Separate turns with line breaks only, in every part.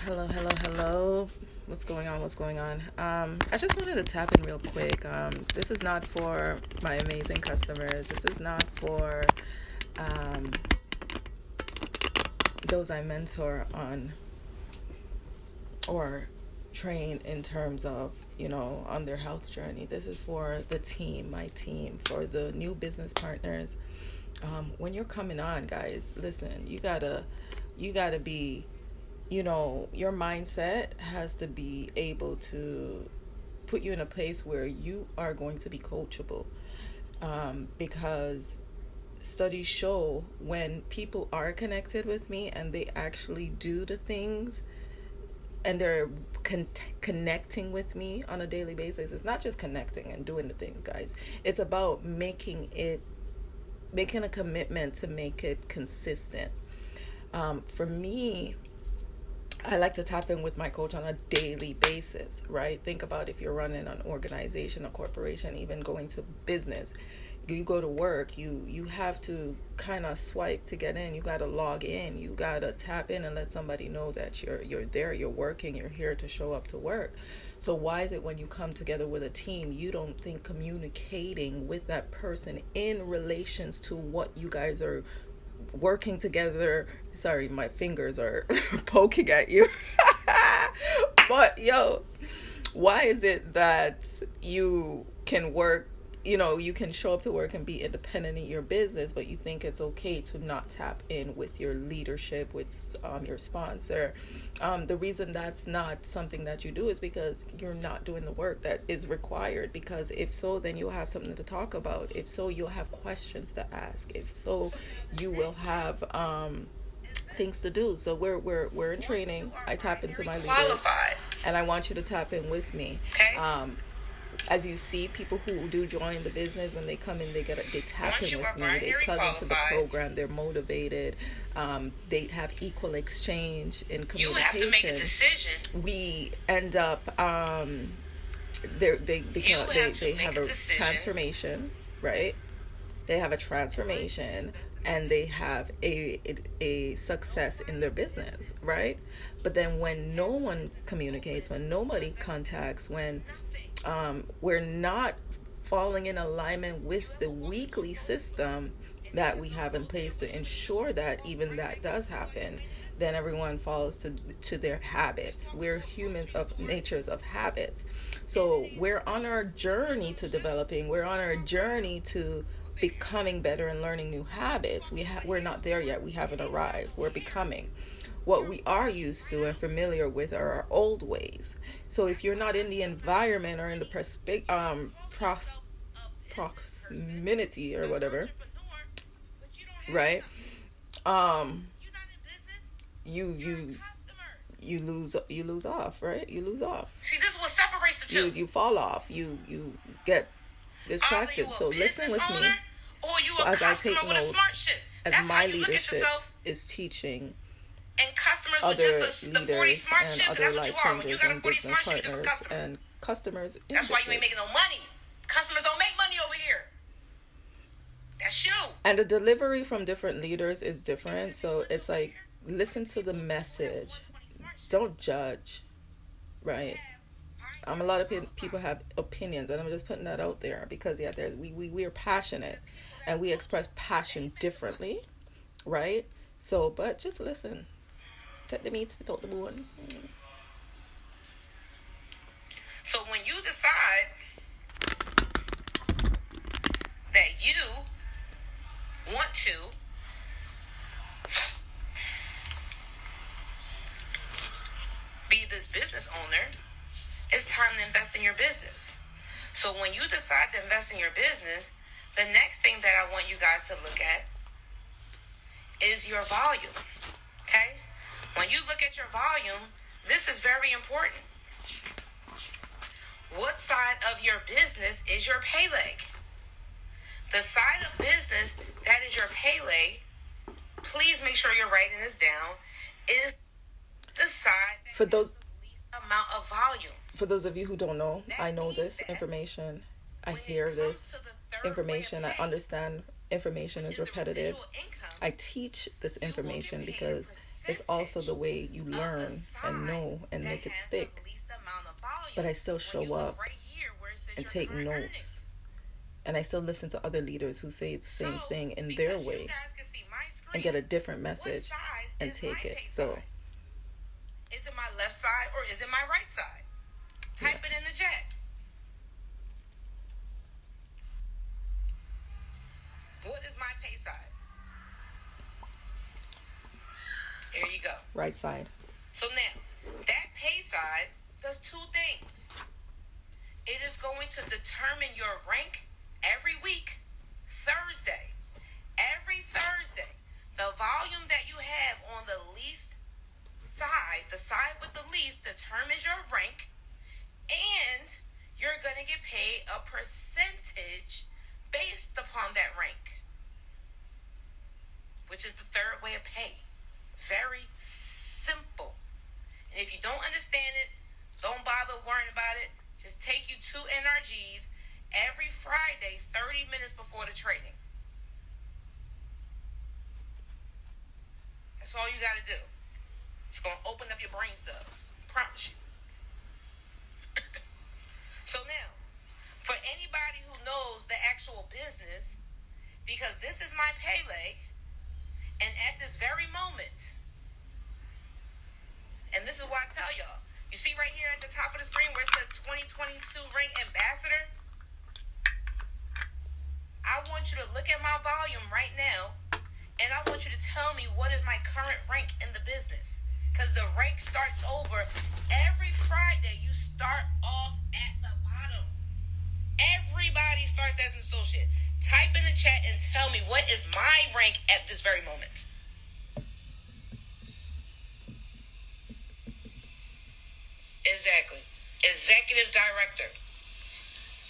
Hello, hello, hello. What's going on? What's going on? I just wanted to tap in real quick. This is not for my amazing customers. This is not for um, those I mentor on or train in terms of, on their health journey. This is for the team, my team, for the new business partners. When you're coming on, guys, listen, you gotta be, your mindset has to be able to put you in a place where you are going to be coachable, because studies show when people are connected with me and they actually do the things and they're connecting with me on a daily basis. It's not just connecting and doing the things, guys. It's about making a commitment to make it consistent. For me, I like to tap in with my coach on a daily basis, right? Think about if you're running an organization, a corporation, even going to business. You go to work, you have to kind of swipe to get in. You got to log in. You got to tap in and let somebody know that you're there, you're working, you're here to show up to work. So why is it when you come together with a team, you don't think communicating with that person in relations to what you guys are working together? Sorry, my fingers are poking at you. But yo, why is it that you can work, you can show up to work and be independent in your business, but you think it's okay to not tap in with your leadership, with your sponsor? The reason that's not something that you do is because you're not doing the work that is required. Because if so, then you'll have something to talk about. If so, you'll have questions to ask. If so, you will have things to do. So we're in training. I tap into my leaders, and I want you to tap in with me. As you see, people who do join the business, when they come in, they tap in with me, they plug into the program, they're motivated, they have equal exchange in communication. We end up they become they have a transformation, right? They have a transformation, and they have a success in their business, right? But then when no one communicates, when nobody contacts, when we're not falling in alignment with the weekly system that we have in place to ensure that even that does happen, then everyone falls to their habits. We're humans of natures of habits. So we're on our journey to developing, we're on our journey to becoming better and learning new habits. We're not there yet. We haven't arrived. We're becoming. What we are used to and familiar with are our old ways. So if you're not in the environment or in the proximity or whatever, right? Um, you you lose off, right? You lose off. See, this is what separates the two. You fall off. You get distracted. So listen with me as I take notes, as my leadership is teaching other leaders and other life changers and business partners and customers in business. That's why you ain't making no money. Customers don't make money over here. That's you. And the delivery from different leaders is different. So it's like, listen to the message. Don't judge, right? A lot of people have opinions, and I'm just putting that out there because yeah, we are passionate, and we express passion differently, right? So, but just listen. Take the meat without the bone. So when you decide that you want to be this business owner, it's time to invest in your business. So when you decide to invest in your business, the next thing that I want you guys to look at is your volume. Okay? When you look at your volume, this is very important. What side of your business is your pay leg? The side of business that is your pay leg, please make sure you're writing this down, is the side that for those has the least amount of volume. For those of you who don't know, I know this information. I hear this information. I understand information is repetitive. I teach this information because it's also the way you learn and know and make it stick. But I still show up and take notes. And I still listen to other leaders who say the same thing in their way and get a different message and take it. So,
is it my left side or is it my right side? Type it in the chat. What is my pay side? Here you go.
Right side.
So now, that pay side does two things. It is going to determine your rank every week, Thursday. Every Thursday, the volume that you have on the least side, the side with the least, determines your rank, and you're going to get paid a percentage based upon that rank, which is the third way of pay. Very simple. And if you don't understand it, don't bother worrying about it. Just take you 2 NRGs every Friday, 30 minutes before the training. That's all you got to do. It's going to open up your brain cells. Promise you. So now, for anybody who knows the actual business, because this is my pay leg, and at this very moment, and this is why I tell y'all, you see right here at the top of the screen where it says 2022 Rank Ambassador? I want you to look at my volume right now, and I want you to tell me what is my current rank in the business. Because the rank starts over every Friday. You start off at the bottom. Everybody starts as an associate. Type in the chat and tell me what is my rank at this very moment. Exactly. Executive director.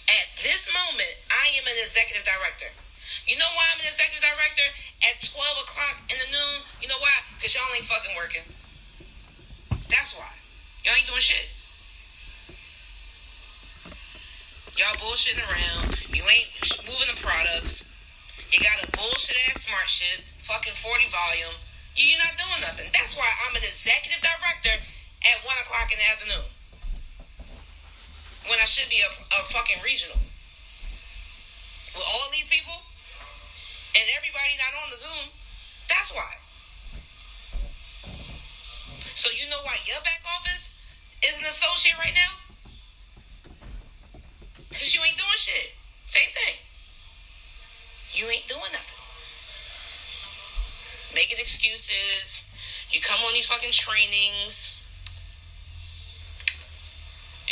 At this moment, I am an executive director. You know why I'm an executive director at 12 o'clock in the noon? You know why? Because y'all ain't fucking working. That's why. Y'all ain't doing shit. Y'all bullshitting around. You ain't moving the products. You got a bullshit ass smart shit. Fucking 40 volume. You're not doing nothing. That's why I'm an executive director at 1 o'clock in the afternoon. When I should be a fucking regional. With all these people and everybody not on the Zoom. That's why. So you know why your back office is an associate right now? Because you ain't doing shit. Same thing. You ain't doing nothing. Making excuses. You come on these fucking trainings.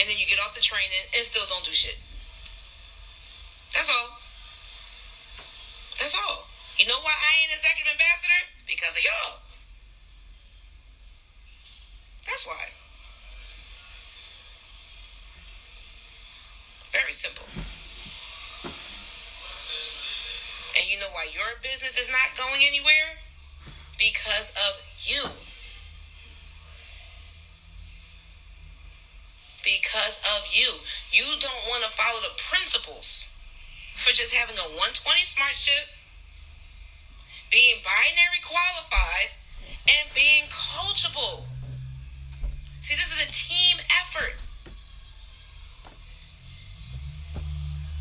And then you get off the training and still don't do shit. That's all. That's all. You know why I ain't executive ambassador? Because of y'all. That's why. Very simple. And you know why your business is not going anywhere? Because of you. Because of you. You don't want to follow the principles for just having a 120 smart ship, being binary qualified, and being coachable. See, this is a team effort.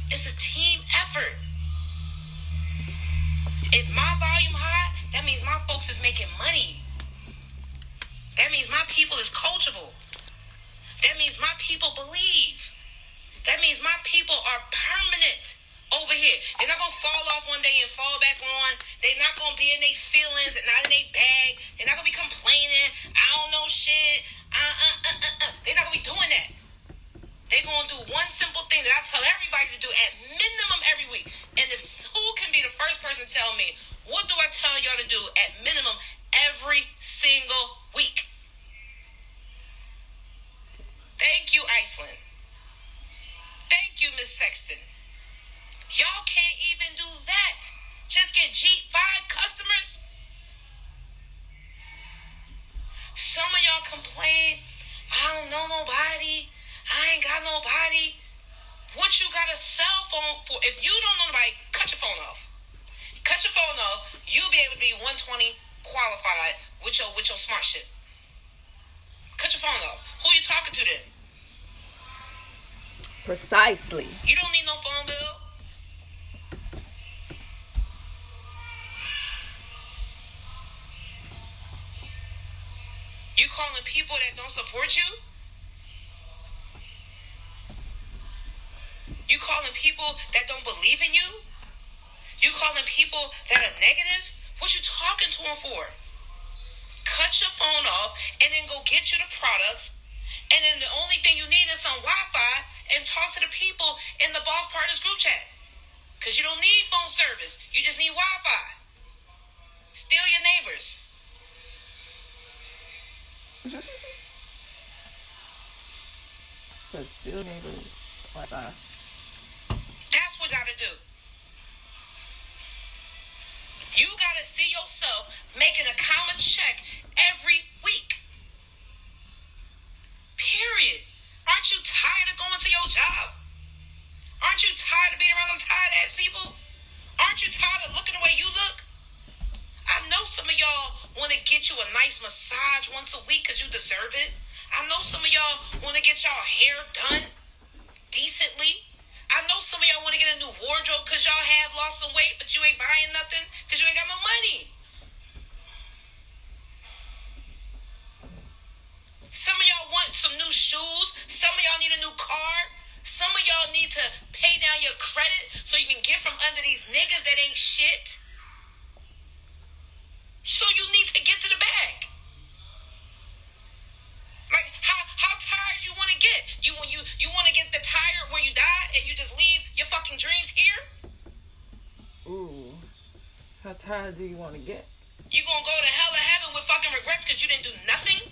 It's a team effort. If my volume high, that means my folks is making money. That means my people is coachable. That means my people believe. That means my people are permanent over here. They're not going to fall off one day and fall back on. They're not going to be in their feelings and not in their bag. They're not going to be complaining. I don't know shit. They're not going to be doing that. They're going to do one simple thing that I tell everybody to do at minimum every week. And if who can be the first person to tell me, what do I tell y'all to do at minimum every single week? Thank you, Iceland. Thank you, Miss Sexton. Y'all can't even do that. Just get G5 customers. Some of y'all complain, I don't know nobody. I ain't got nobody. What you got a cell phone for? If you don't know nobody, cut your phone off. Cut your phone off. You'll be able to be 120 qualified with your smart shit. Cut your phone off. Who you talking to then?
Precisely.
You don't need no phone bill. You calling people that don't support you? You calling people that don't believe in you? You calling people that are negative? What you talking to them for? Cut your phone off and then go get you the products. And then the only thing you need is some Wi-Fi and talk to the people in the Boss Partners group chat. Because you don't need phone service. You just need Wi-Fi. Steal your neighbors.
But still neighbors. Wi-Fi.
That's what you gotta do. You gotta see yourself making a common check every week. Period. Aren't you tired of going to your job? Aren't you tired of being around them tired ass people? Aren't you tired of looking the way you look? I know some of y'all want to get you a nice massage once a week because you deserve it. I know some of y'all want to get y'all hair done decently. I know some of y'all want to get a new wardrobe because y'all have lost some weight, but you ain't buying nothing because you ain't got no money. Some of y'all want some new shoes. Some of y'all need a new car. Some of y'all need to pay down your credit so you can get from under these niggas that ain't shit. So you need to get to the bag. Like how tired you want to get? You want to get the tire where you die and you just leave your fucking dreams here?
Ooh. How tired do you want to get?
You gonna go to hell or heaven with fucking regrets because you didn't do nothing?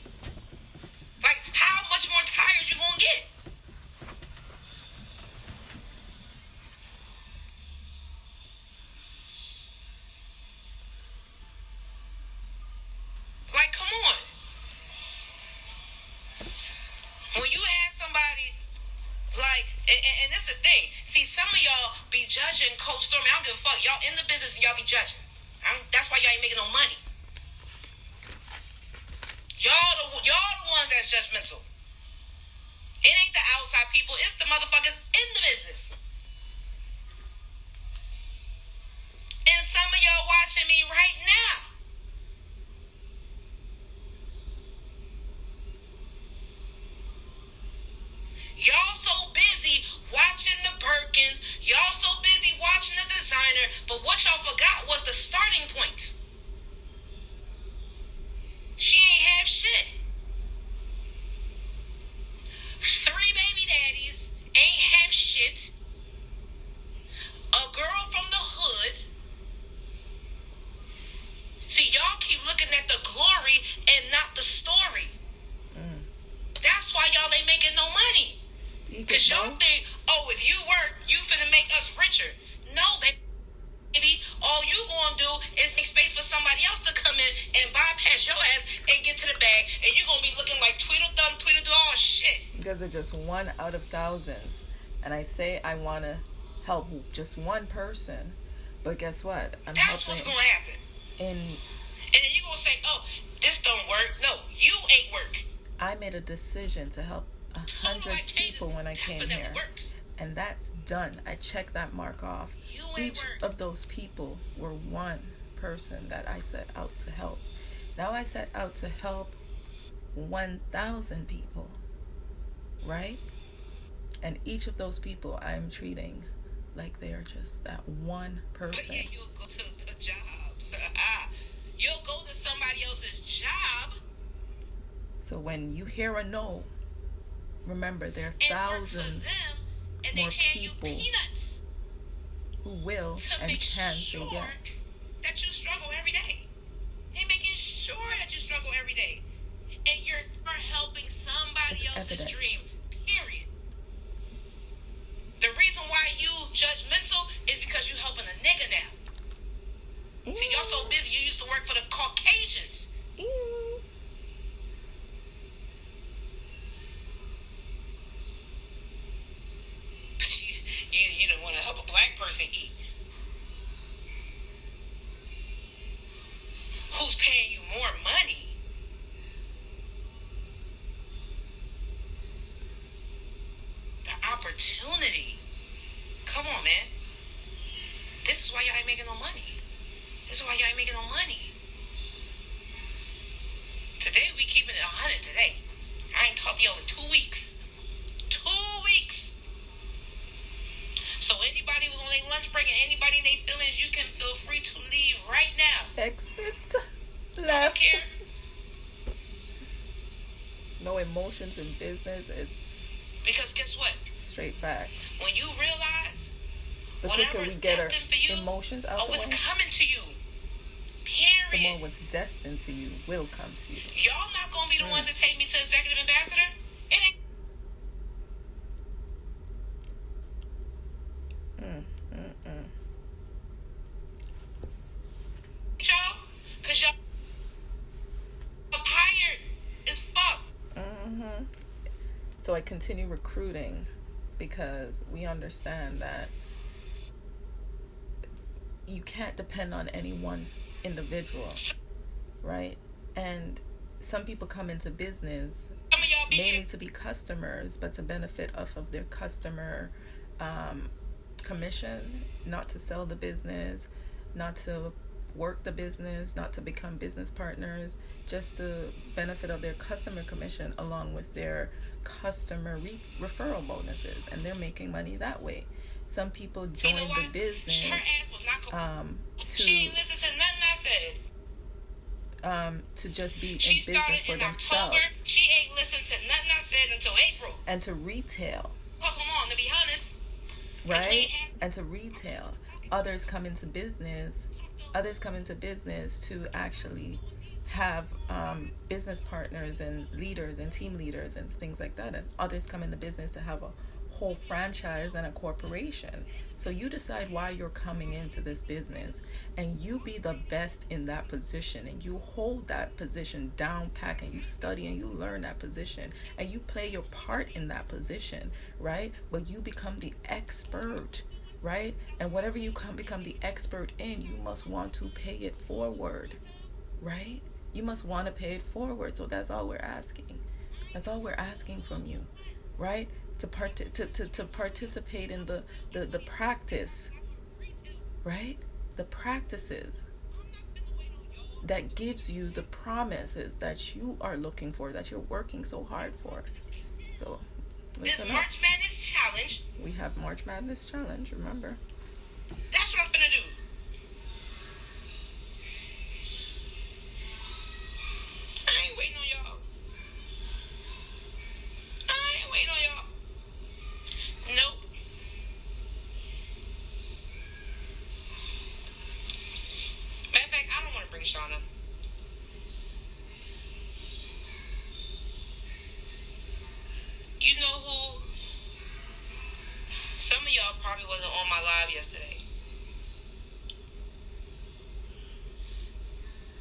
Like, how much more tired you gonna get? Like, come on. When you have somebody like, and this is the thing. See, some of y'all be judging Coach Stormy. I don't give a fuck. Y'all in the business and y'all be judging. That's why y'all ain't making no money. Y'all the ones that's judgmental. It ain't the outside people. It's the motherfuckers in the business. And some of y'all watching me right now. Y'all so busy watching the Birkins. Y'all so busy watching the designer. But what y'all forgot was the starting point. She ain't have shit. 3 baby daddies ain't have shit. A girl from the hood. See, y'all keep looking at the glory and not the story. That's why y'all ain't making no money. Because y'all think, oh, if you work, you finna make us richer. No, baby. All you gonna do is make space for somebody else to come in and bypass your ass and get to the bag. And you gonna be looking like Tweedledum, Tweedledoo, all shit.
Because they're just one out of thousands. And I say I want to help just one person. But guess what?
That's what's gonna happen. And then you gonna say, oh, this don't work. No, you ain't work.
I made a decision to help 100 people when I came here. And that's done. I checked that mark off. Each of those people were one person that I set out to help. Now I set out to help 1,000 people, right? And each of those people I'm treating like they're just that one person.
But yeah, you'll go to the jobs. You'll go to somebody else's job.
So when you hear a no, remember there are thousands more people who will and can say yes.
That you struggle every day. They're making sure that you struggle every day. And you're helping somebody else's dream. Period. The reason why you judgmental is because you helping a nigga now. See, y'all so busy you used to work for the Caucasians. You don't want to help a black person eat. opportunity. Come on, man. This is why y'all ain't making no money. This is why y'all ain't making no money. Today we keeping it 100 today. I ain't talked to y'all in 2 weeks. 2 weeks. So anybody who's on their lunch break and anybody in their feelings, you can feel free to leave right now.
Exit
I don't
left.
care.
No emotions in business. It's
Because guess what?
straight facts.
When you realize
The quicker
whatever
we
is
get our
destined for you,
emotions out
or
the
what's
way,
coming to you,
the more
period.
what's destined to you will come to you.
Y'all not gonna be the ones that take me to executive ambassador. It ain't y'all, cause y'all tired as fuck.
So I continue recruiting because we understand that you can't depend on any one individual, right? And some people come into business
Some of y'all be
mainly
here.
to be customers, but to benefit off of their customer commission, not to sell the business, not to work the business, not to become business partners, just to benefit of their customer commission along with their customer referral bonuses, and they're making money that way. Some people
You
join
know
the
what?
business
Her ass was not gonna. She
to
ain't listen to nothing I said.
to just be in
She
business
started
for
in October.
themselves
She ain't listened to nothing I said until April.
and to retail,
Cause come on, to be honest.
right? And to retail. Others come into business to actually have business partners and leaders and team leaders and things like that. And others come into business to have a whole franchise and a corporation. So you decide why you're coming into this business, and you be the best in that position, and you hold that position down pack, and you study and you learn that position, and you play your part in that position, right? But you become the expert, right? And whatever you become the expert in, you must want to pay it forward, right? You must want to pay it forward. So that's all we're asking. That's all we're asking from you, right? To participate in the practice, right? The practices that gives you the promises that you are looking for, that you're working so hard for. So
This
listen up.
March Madness challenge.
We have March Madness Challenge, remember?
That's what I'm gonna do. I ain't waiting on y'all. I ain't waiting on y'all. Nope. Matter of fact, I don't want to bring Shauna. You know who? Some of y'all probably wasn't on my live yesterday.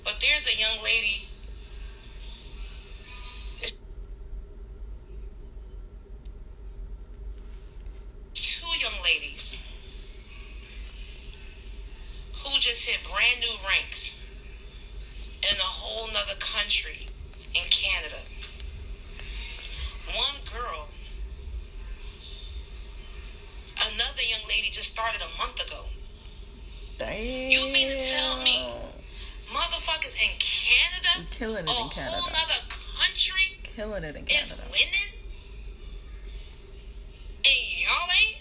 But there's a young lady. Two young ladies who just hit brand new ranks in a whole nother country in Canada. One girl, another young lady just started a month ago.
Damn.
You mean to tell me motherfuckers in Canada,
We killing it
a
in
whole
Canada.
nother country,
Killing it in
is
Canada.
winning? And y'all ain't?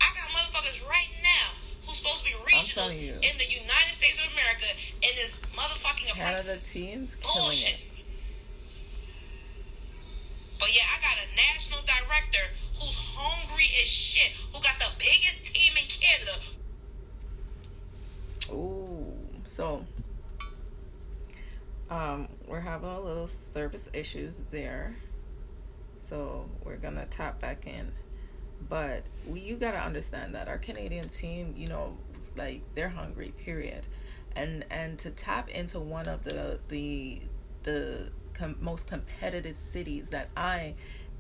I got motherfuckers right now who's supposed to be regionals
telling you.
in the United States of America in this motherfucking
Canada
apprentice.
teams killing
Bullshit.
it.
But yeah, I got a national director who's hungry as shit, who got the biggest team in Canada.
Ooh, so we're having a little service issues there, so we're gonna tap back in. But you gotta understand that our Canadian team, like, they're hungry, period. And to tap into one of the most competitive cities that I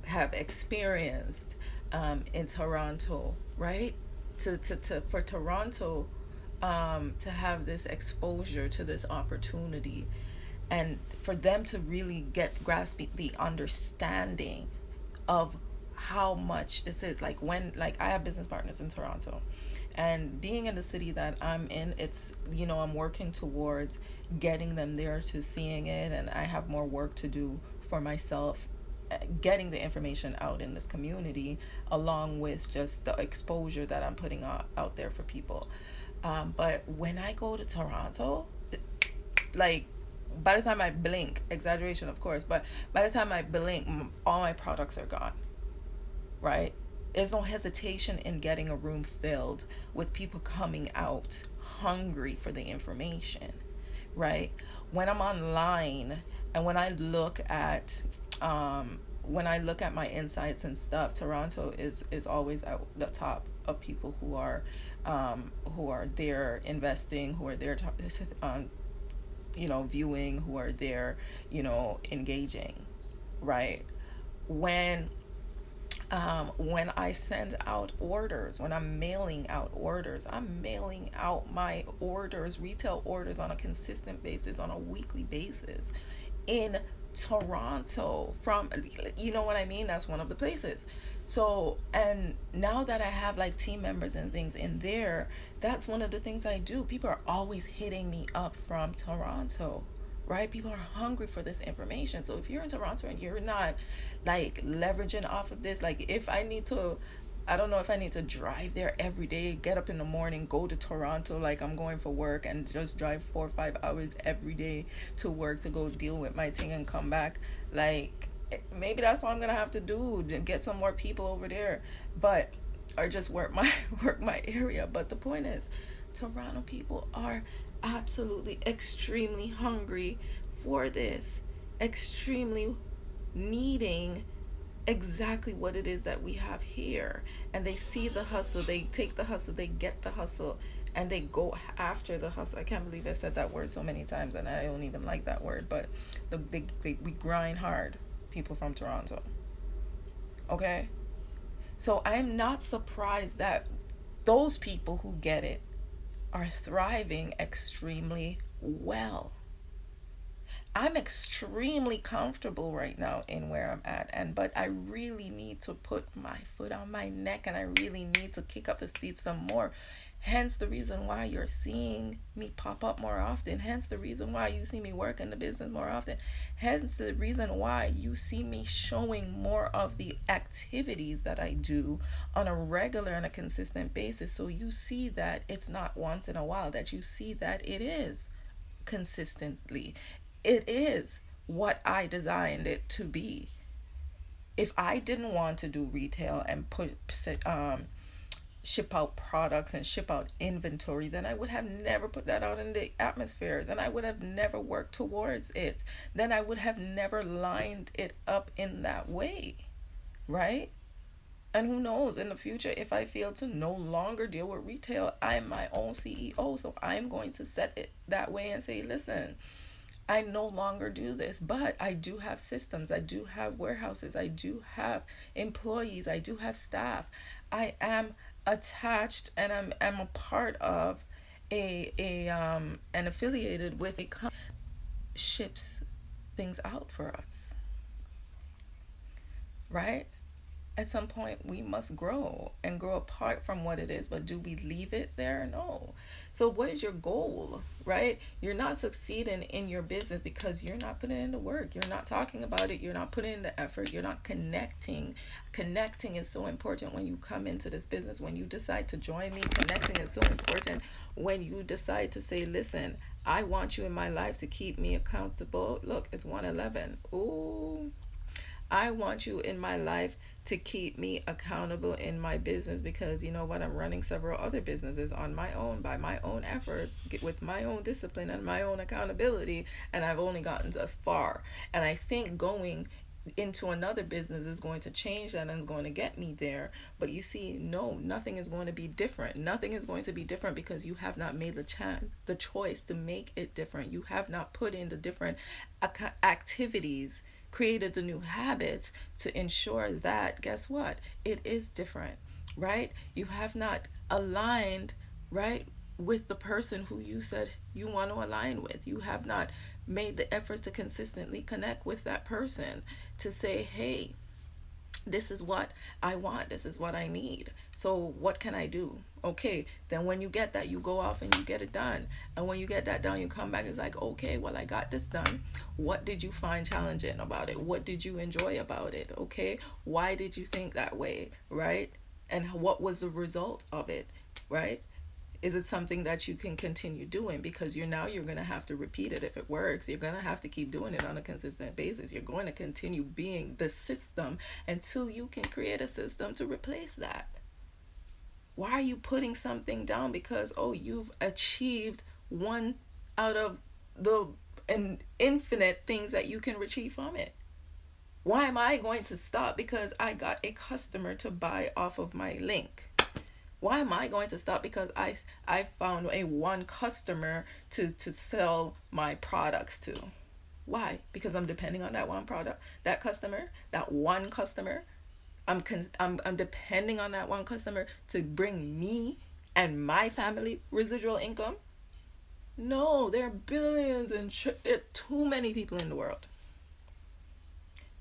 have experienced in Toronto, right? For Toronto to have this exposure to this opportunity, and for them to really grasp the understanding of how much this is. Like when, like I have business partners in Toronto, and being in the city that I'm in, it's, I'm working towards getting them there to seeing it, and I have more work to do for myself, getting the information out in this community, along with just the exposure that I'm putting out there for people. But when I go to Toronto, like, by the time I blink, exaggeration of course, but by the time I blink, all my products are gone, right? There's no hesitation in getting a room filled with people coming out hungry for the information, right? When I'm online and when I look at my insights and stuff, Toronto is always at the top of people who are there investing, who are there viewing, who are there, engaging, right? When when I send out orders, when I'm mailing out orders, I'm mailing out my orders, retail orders, on a consistent basis, on a weekly basis in Toronto. From, you know what I mean? That's one of the places. So, and now that I have like team members and things in there, that's one of the things I do. People are always hitting me up from Toronto, right? People are hungry for this information. So if you're in Toronto and you're not like leveraging off of this, like if I need to, I don't know if I need to drive there every day, get up in the morning, go to Toronto like I'm going for work, and just drive 4 or 5 hours every day to work to go deal with my thing and come back. Like, maybe that's what I'm gonna have to do, to get some more people over there, but or just work my work my area. But the point is, Toronto people are absolutely extremely hungry for this, extremely needing exactly what it is that we have here. And they see the hustle, they take the hustle, they get the hustle, and they go after the hustle. I can't believe I said that word so many times, and I don't even like that word, but we grind hard, people from Toronto. Okay? So I'm not surprised that those people who get it are thriving extremely well. I'm extremely comfortable right now in where I'm at, and but I really need to put my foot on my neck, and I really need to kick up the speed some more. Hence the reason why you're seeing me pop up more often. Hence the reason why you see me work in the business more often. Hence the reason why you see me showing more of the activities that I do on a regular and a consistent basis. So you see that it's not once in a while, that you see that it is consistently. It is what I designed it to be. If I didn't want to do retail and ship out products and ship out inventory, then I would have never put that out in the atmosphere. Then I would have never worked towards it. Then I would have never lined it up in that way, right? And who knows, in the future, if I feel to no longer deal with retail, I'm my own CEO. So I'm going to set it that way and say, listen, I no longer do this, but I do have systems. I do have warehouses. I do have employees. I do have staff. I am attached, and I'm a part of and affiliated with a company that ships things out for us, right? At some point we must grow and grow apart from what it is, but do we leave it there? No. So what is your goal, right? You're not succeeding in your business because you're not putting in the work, you're not talking about it, you're not putting in the effort, you're not connecting is so important when you come into this business. When you decide to join me, connecting is so important. When you decide to say, listen, I want you in my life to keep me accountable. Look, it's 111. Ooh, I want you in my life to keep me accountable in my business, because you know what, I'm running several other businesses on my own, by my own efforts, with my own discipline and my own accountability, and I've only gotten thus far. And I think going into another business is going to change that and is going to get me there. But you see, no, nothing is going to be different. Nothing is going to be different because you have not made the choice to make it different. You have not put in the different activities, created the new habits to ensure that, guess what, it is different, right? You have not aligned, right, with the person who you said you want to align with. You have not made the efforts to consistently connect with that person, to say, hey, This is what I want. This is what I need. So what can I do? Okay, then when you get that, you go off and you get it done. And when you get that done, you come back. It's like, okay, well, I got this done. What did you find challenging about it? What did you enjoy about it? Okay, why did you think that way? Right? And what was the result of it? Right? Is it something that you can continue doing? Because you're going to have to repeat it. If it works, you're going to have to keep doing it on a consistent basis. You're going to continue being the system until you can create a system to replace that. Why are you putting something down because, oh, you've achieved one out of the infinite things that you can achieve from it? Why am I going to stop because I got a customer to buy off of my link? Why am I going to stop because I found a one customer to sell my products to? Why? Because I'm depending on that one product, that customer, that one customer. I'm depending on that one customer to bring me and my family residual income. No, there are billions and too many people in the world.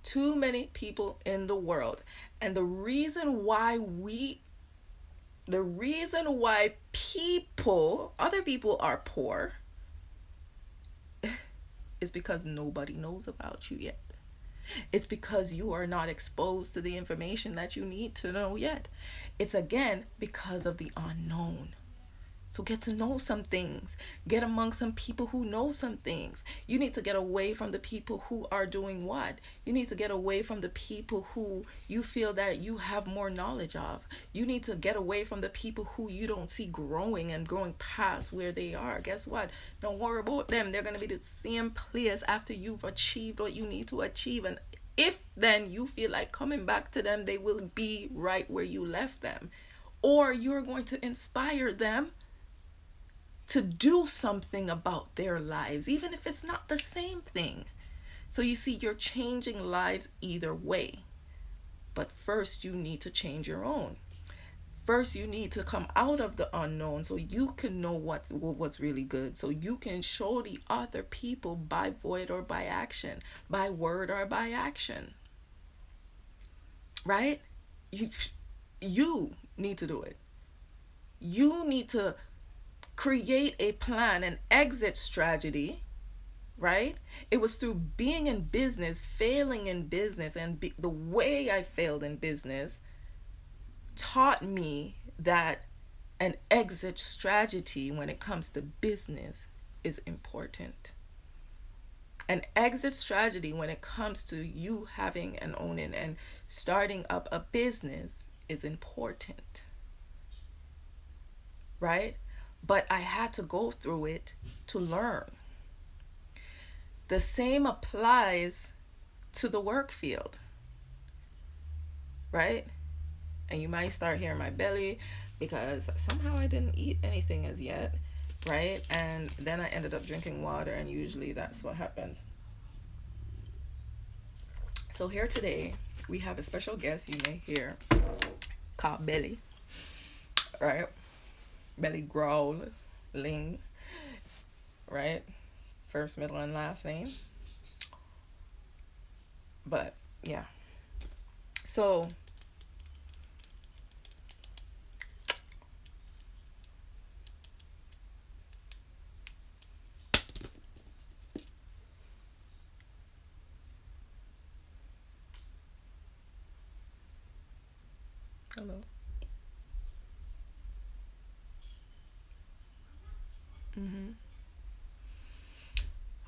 Too many people in the world. And the reason why other people are poor is because nobody knows about you yet. It's because you are not exposed to the information that you need to know yet. It's again because of the unknown. So get to know some things. Get among some people who know some things. You need to get away from the people who are doing what? You need to get away from the people who you feel that you have more knowledge of. You need to get away from the people who you don't see growing and growing past where they are. Guess what? Don't worry about them. They're going to be the same place after you've achieved what you need to achieve. And if then you feel like coming back to them, they will be right where you left them. Or you're going to inspire them to do something about their lives, even if it's not the same thing. So you see, you're changing lives either way. But first, you need to change your own. First, you need to come out of the unknown so you can know what's really good. So you can show the other people by void or by action, by word or by action. Right? You need to do it. You need to create a plan, an exit strategy, right? It was through being in business, failing in business, and the way I failed in business taught me that an exit strategy when it comes to business is important. An exit strategy when it comes to you having and owning and starting up a business is important, right? But I had to go through it to learn. The same applies to the work field, right? And you might start hearing my belly because somehow I didn't eat anything as yet, right? And then I ended up drinking water, and usually that's what happens. So here today, we have a special guest you may hear called Belly, right? Belly growling, right? First, middle, and last name. But yeah. So hello.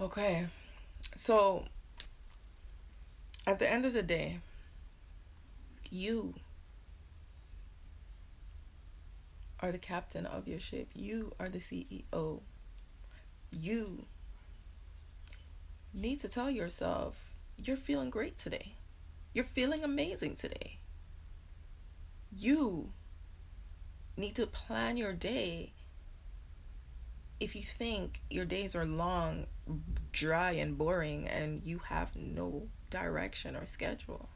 Okay. So at the end of the day, you are the captain of your ship. You are the CEO. You need to tell yourself you're feeling great today. You're feeling amazing today. You need to plan your day. If you think your days are long, dry, and boring, and you have no direction or schedule,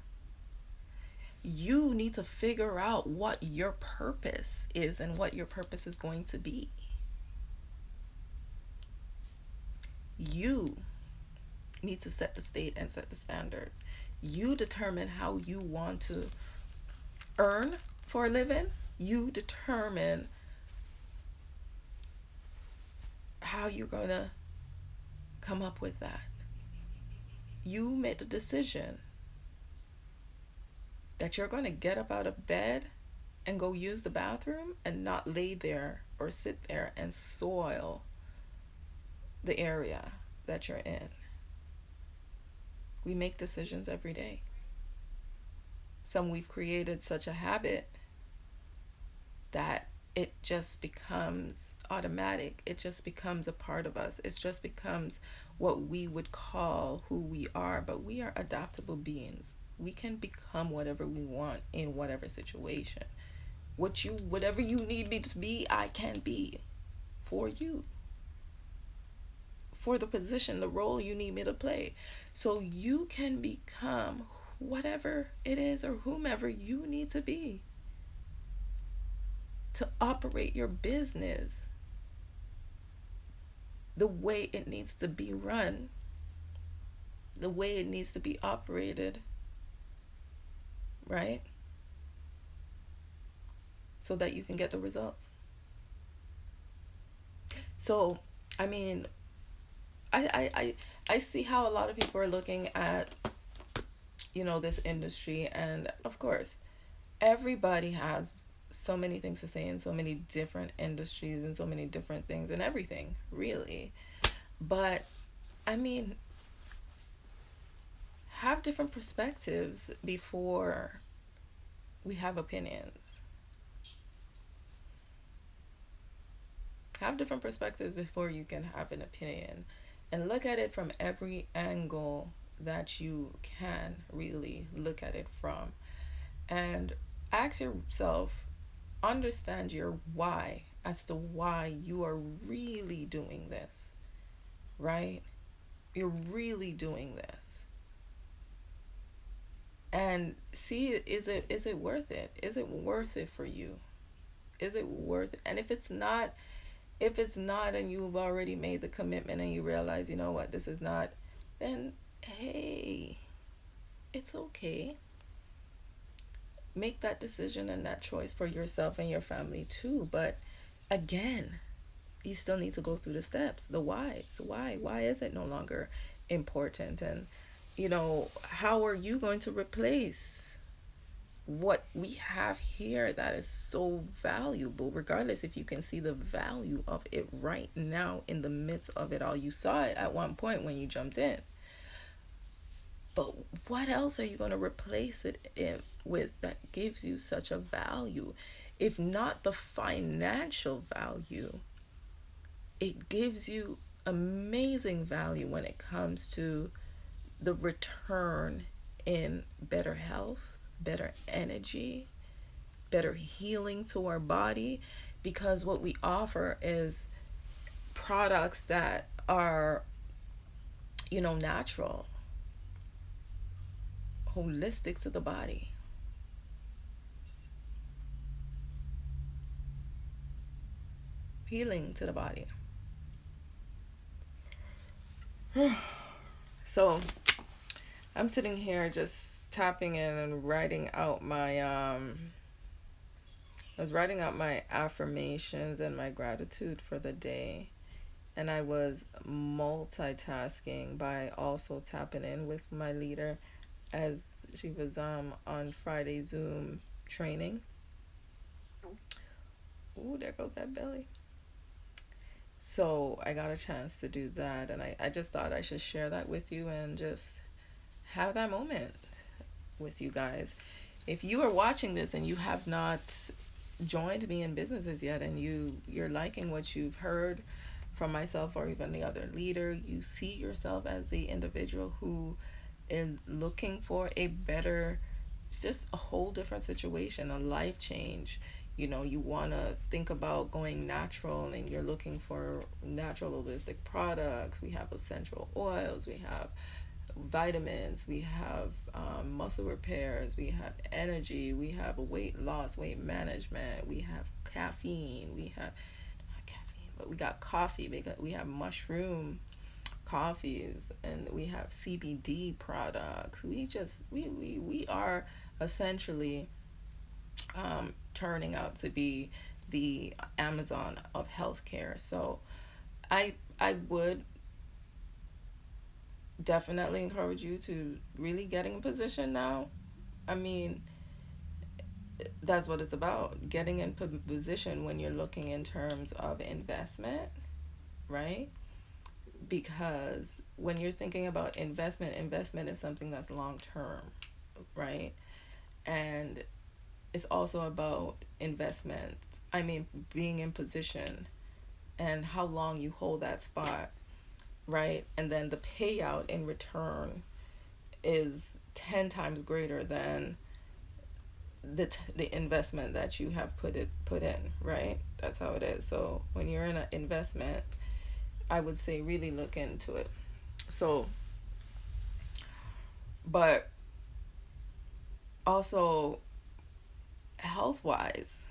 you need to figure out what your purpose is and what your purpose is going to be. You need to set the state and set the standards. You determine how you want to earn for a living. You determine how you're going to come up with that. You made the decision that you're going to get up out of bed and go use the bathroom and not lay there or sit there and soil the area that you're in. We make decisions every day. Some we've created such a habit that it just becomes automatic. It just becomes a part of us. It just becomes what we would call who we are. But we are adaptable beings. We can become whatever we want in whatever situation. Whatever you need me to be, I can be for you. For the position, the role you need me to play. So you can become whatever it is or whomever you need to be to operate your business the way it needs to be run, the way it needs to be operated, right? So that you can get the results. So, I mean, I see how a lot of people are looking at, this industry, and of course, everybody has so many things to say in so many different industries and so many different things and everything, really. But, I mean, have different perspectives before we have opinions. Have different perspectives before you can have an opinion. And look at it from every angle that you can really look at it from. And ask yourself, understand your why as to why you are really doing this, right? You're really doing this. And see, is it worth it? Is it worth it for you? Is it worth it? And if it's not, and you've already made the commitment and you realize, you know what, this is not, then hey, it's okay. Make that decision and that choice for yourself and your family too. But again, you still need to go through the steps, the whys. Why is it no longer important? And how are you going to replace what we have here that is so valuable, regardless if you can see the value of it right now in the midst of it all? You saw it at one point when you jumped in. But what else are you going to replace it with that gives you such a value? If not the financial value, it gives you amazing value when it comes to the return in better health, better energy, better healing to our body, because what we offer is products that are, natural, holistic to the body. Healing to the body. So I'm sitting here just tapping in and writing out I was writing out my affirmations and my gratitude for the day. And I was multitasking by also tapping in with my leader as she was on Friday Zoom training. Ooh, there goes that belly. So I got a chance to do that, and I just thought I should share that with you and just have that moment with you guys. If you are watching this and you have not joined me in businesses yet, and you're liking what you've heard from myself or even the other leader, you see yourself as the individual who is looking for a better, just a whole different situation, a life change. You want to think about going natural, and you're looking for natural holistic products. We have essential oils, we have vitamins, we have muscle repairs, we have energy, we have weight loss, weight management, we have caffeine, we have not caffeine, but we got coffee, we have mushroom coffees, and we have CBD products. We are essentially turning out to be the Amazon of healthcare. So I would definitely encourage you to really get in position now. I mean, that's what it's about, getting in position when you're looking in terms of investment, right? Because when you're thinking about investment is something that's long term, right? And it's also about investment. I mean, being in position and how long you hold that spot, right? And then the payout in return is 10 times greater than the investment that you have put in, right? That's how it is. So when you're in an investment, I would say really look into it. So, but also health wise,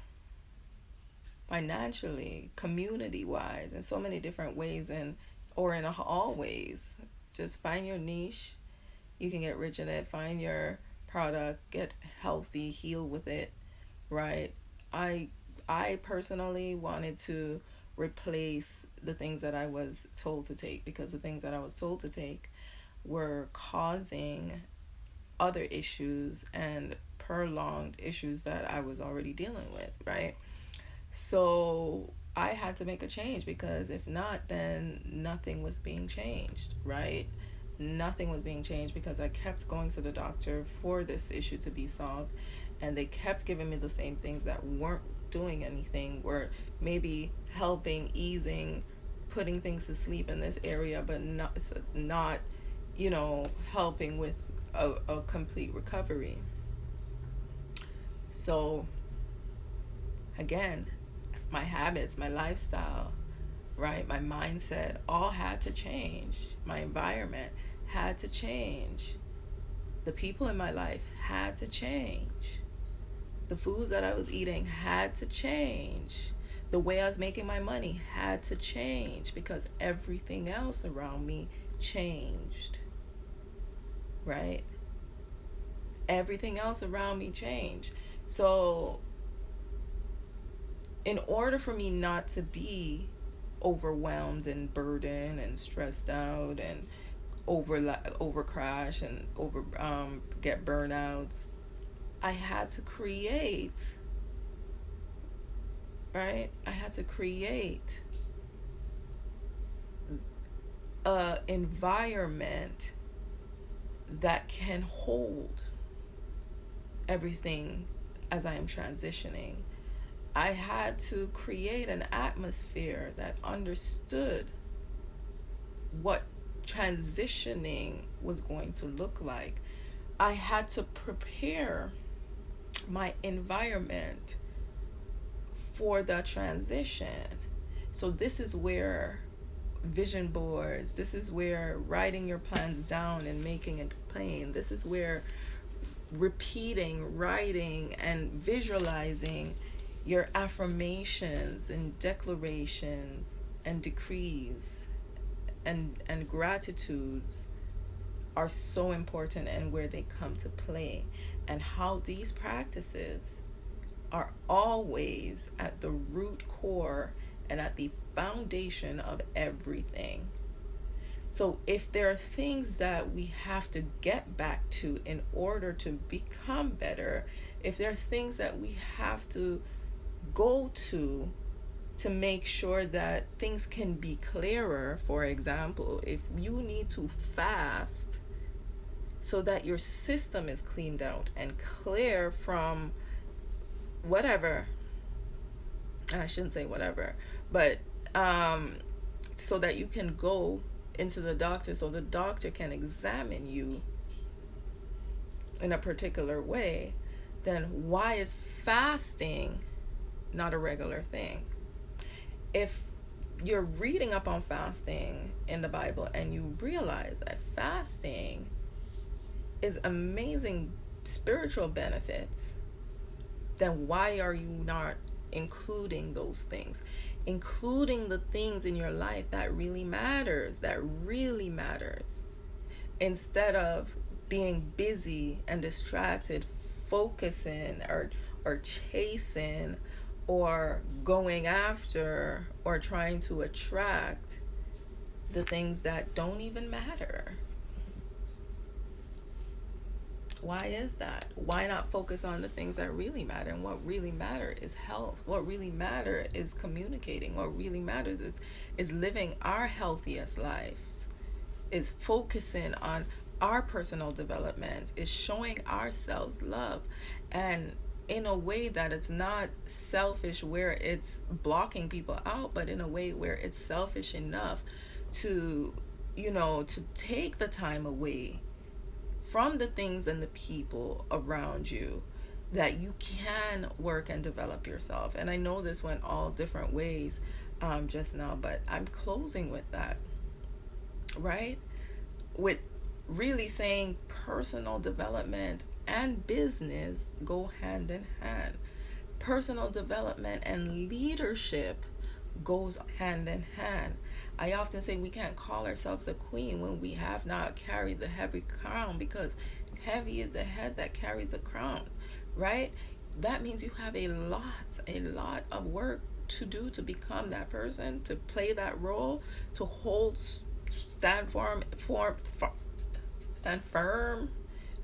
financially, community wise, in so many different ways, and or in all ways, just find your niche. You can get rich in it. Find your product, get healthy, heal with it, right? I personally wanted to replace the things that I was told to take, because the things that I was told to take were causing other issues and prolonged issues that I was already dealing with, right? So I had to make a change, because if not, then nothing was being changed, right? Nothing was being changed, because I kept going to the doctor for this issue to be solved, and they kept giving me the same things that weren't doing anything, were maybe helping, easing, putting things to sleep in this area, but not helping with a complete recovery. So again, my habits, my lifestyle, right, my mindset all had to change. My environment had to change. The people in my life had to change. The foods that I was eating had to change. The way I was making my money had to change, because everything else around me changed, right? Everything else around me changed. So in order for me not to be overwhelmed and burdened and stressed out and over crash and over get burnouts, I had to create, right? I had to create a environment that can hold everything as I am transitioning. I had to create an atmosphere that understood what transitioning was going to look like. I had to prepare my environment for the transition. So this is where vision boards, this is where writing your plans down and making it plain, this is where repeating, writing, and visualizing your affirmations and declarations and decrees and gratitudes are so important, and where they come to play, and how these practices are always at the root core and at the foundation of everything. So if there are things that we have to get back to in order to become better, if there are things that we have to go to make sure that things can be clearer, for example, if you need to fast so that your system is cleaned out and clear from whatever, and I shouldn't say whatever, but so that you can go into the doctor, so the doctor can examine you in a particular way, then why is fasting not a regular thing? If you're reading up on fasting in the Bible and you realize that fasting is amazing spiritual benefits, then why are you not including those things? including the things in your life that really matters, instead of being busy and distracted, focusing or chasing or going after or trying to attract the things that don't even matter. Why is that? Why not focus on the things that really matter? And what really matter is health. What really matter is communicating. What really matters is living our healthiest lives. Is focusing on our personal development. Is showing ourselves love, and in a way that it's not selfish where it's blocking people out, but in a way where it's selfish enough to, to take the time away from the things and the people around you, that you can work and develop yourself. And I know this went all different ways just now, but I'm closing with that, right? With really saying personal development and business go hand in hand. Personal development and leadership goes hand in hand. I often say we can't call ourselves a queen when we have not carried the heavy crown, because heavy is the head that carries the crown, right? That means you have a lot of work to do to become that person, to play that role, to stand stand firm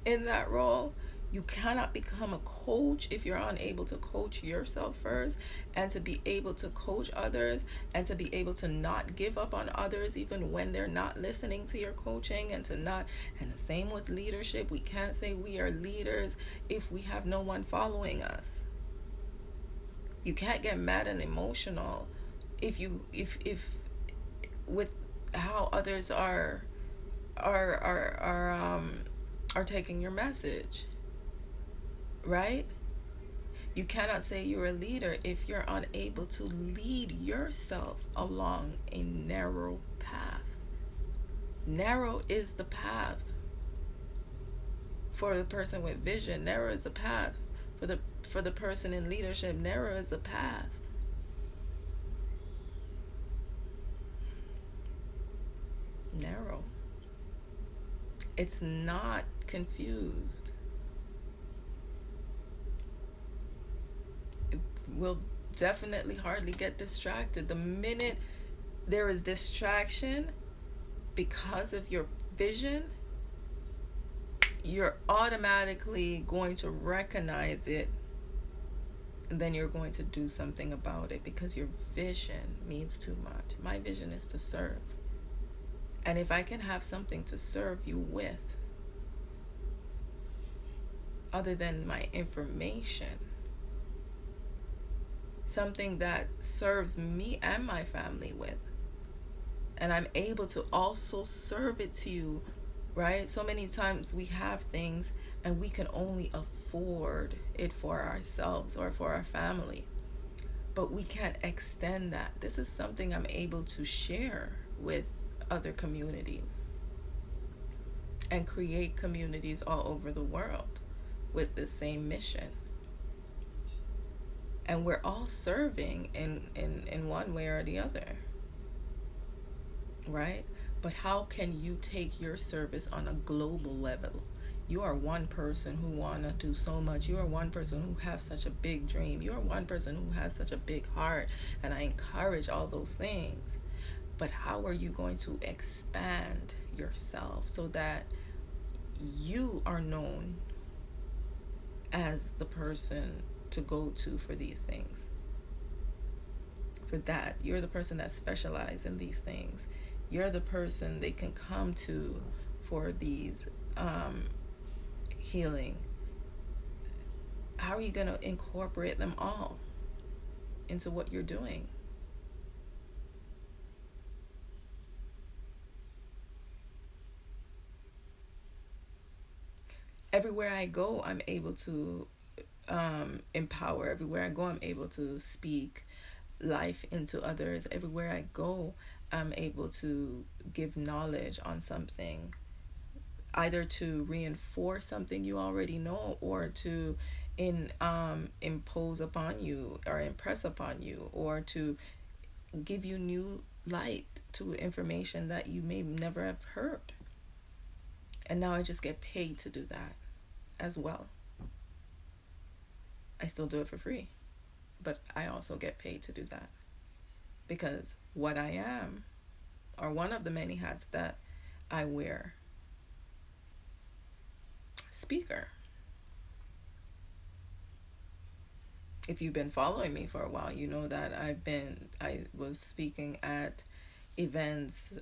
in that role. You cannot become a coach if you're unable to coach yourself first, and to be able to coach others, and to be able to not give up on others even when they're not listening to your coaching, and the same with leadership. We can't say we are leaders if we have no one following us. You can't get mad and emotional if with how others are taking your message, right? You cannot say you're a leader if you're unable to lead yourself along a narrow path. Narrow is the path for the person with vision. Narrow is the path for the person in leadership. Narrow is the path. Narrow. It's not confused. It will definitely hardly get distracted. The minute there is distraction because of your vision, you're automatically going to recognize it, and then you're going to do something about it, because your vision means too much. My vision is to serve. And if I can have something to serve you with, other than my information, something that serves me and my family with, and I'm able to also serve it to you, right? So many times we have things and we can only afford it for ourselves or for our family, but we can't extend that. This is something I'm able to share with other communities and create communities all over the world with the same mission. And we're all serving in one way or the other, right? But how can you take your service on a global level? You are one person who want to do so much. You are one person who have such a big dream. You are one person who has such a big heart, and I encourage all those things. But how are you going to expand yourself so that you are known as the person to go to for these things? For that, you're the person that specializes in these things. You're the person they can come to for these healing. How are you going to incorporate them all into what you're doing? Everywhere I go, I'm able to empower. Everywhere I go, I'm able to speak life into others. Everywhere I go, I'm able to give knowledge on something, either to reinforce something you already know, or to impose upon you or impress upon you, or to give you new light to information that you may never have heard. And now I just get paid to do that as well. I still do it for free, but I also get paid to do that because what I am, or one of the many hats that I wear, speaker. If you've been following me for a while, you know that I was speaking at events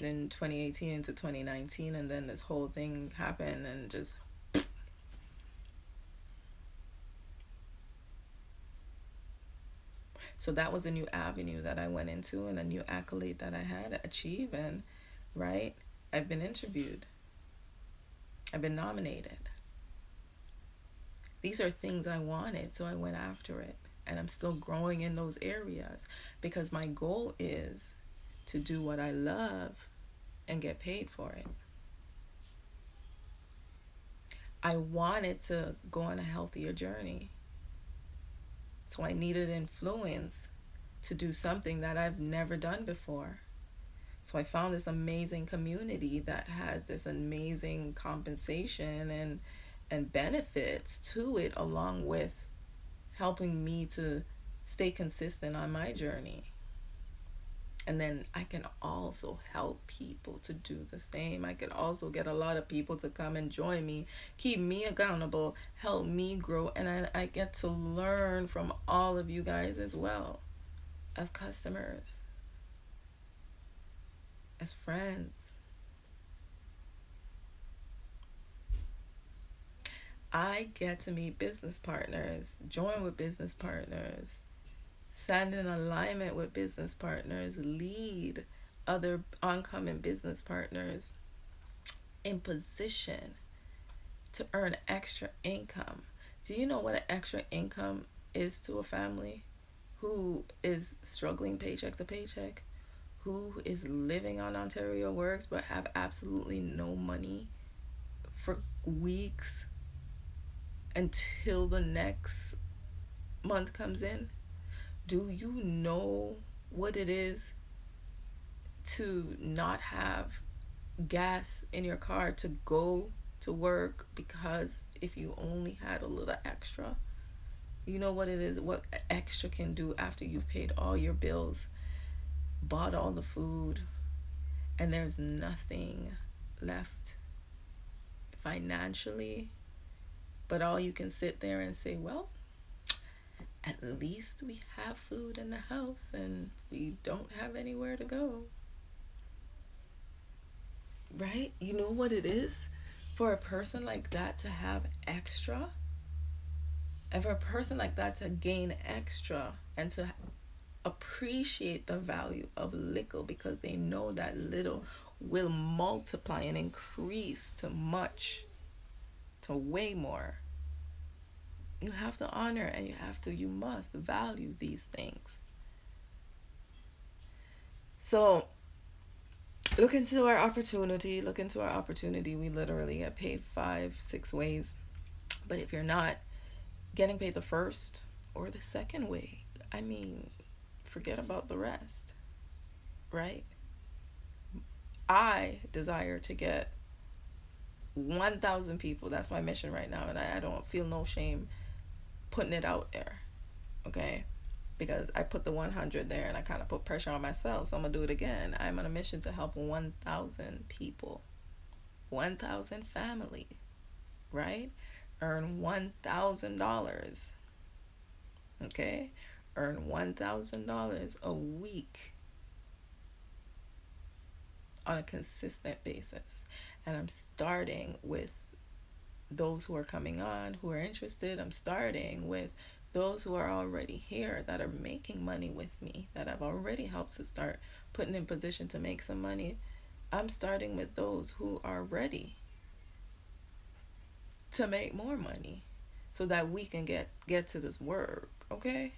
in 2018 to 2019, and then this whole thing happened and just so that was a new avenue that I went into and a new accolade that I had to achieve. And right, I've been interviewed, I've been nominated. These are things I wanted, so I went after it, and I'm still growing in those areas because my goal is to do what I love and get paid for it. I wanted to go on a healthier journey. So I needed influence to do something that I've never done before. So I found this amazing community that has this amazing compensation and benefits to it, along with helping me to stay consistent on my journey. And then I can also help people to do the same. I could also get a lot of people to come and join me, keep me accountable, help me grow. And I get to learn from all of you guys as well, as customers, as friends. I get to meet business partners, join with business partners, stand in alignment with business partners, lead other oncoming business partners in position to earn extra income. Do you know what an extra income is to a family who is struggling paycheck to paycheck, who is living on Ontario Works but have absolutely no money for weeks until the next month comes in? Do you know what it is to not have gas in your car to go to work because if you only had a little extra? You know what it is, what extra can do after you've paid all your bills, bought all the food, and there's nothing left financially, but all you can sit there and say, well, at least we have food in the house and we don't have anywhere to go. Right? You know what it is for a person like that to have extra? And for a person like that to gain extra and to appreciate the value of little because they know that little will multiply and increase to much, to way more. You have to honor and you must value these things. So look into our opportunity. We literally get paid 5-6 ways. But if you're not getting paid the first or the second way, I mean, forget about the rest, right? I desire to get 1,000 people. That's my mission right now, and I don't feel no shame putting it out there, okay? Because I put the 100 there and I kind of put pressure on myself, so I'm gonna do it again. I'm on a mission to help 1,000 people, 1,000 families, right? Earn $1,000, okay? Earn $1,000 a week on a consistent basis. And I'm starting with those who are coming on, who are interested. I'm starting with those who are already here that are making money with me, that I've already helped to start putting in position to make some money. I'm starting with those who are ready to make more money so that we can get to this work, okay?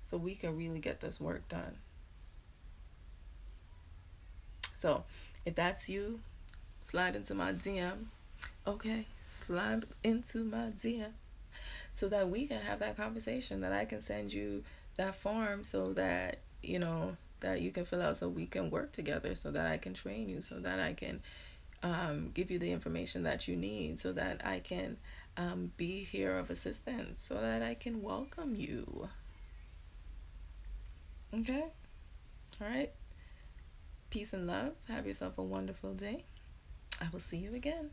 So we can really get this work done. So if that's you, slide into my DM, okay? Slide into my DM so that we can have that conversation, that I can send you that form so that, that you can fill out, so we can work together, so that I can train you, so that I can give you the information that you need, so that I can be here of assistance, so that I can welcome you. Okay? All right. Peace and love. Have yourself a wonderful day. I will see you again.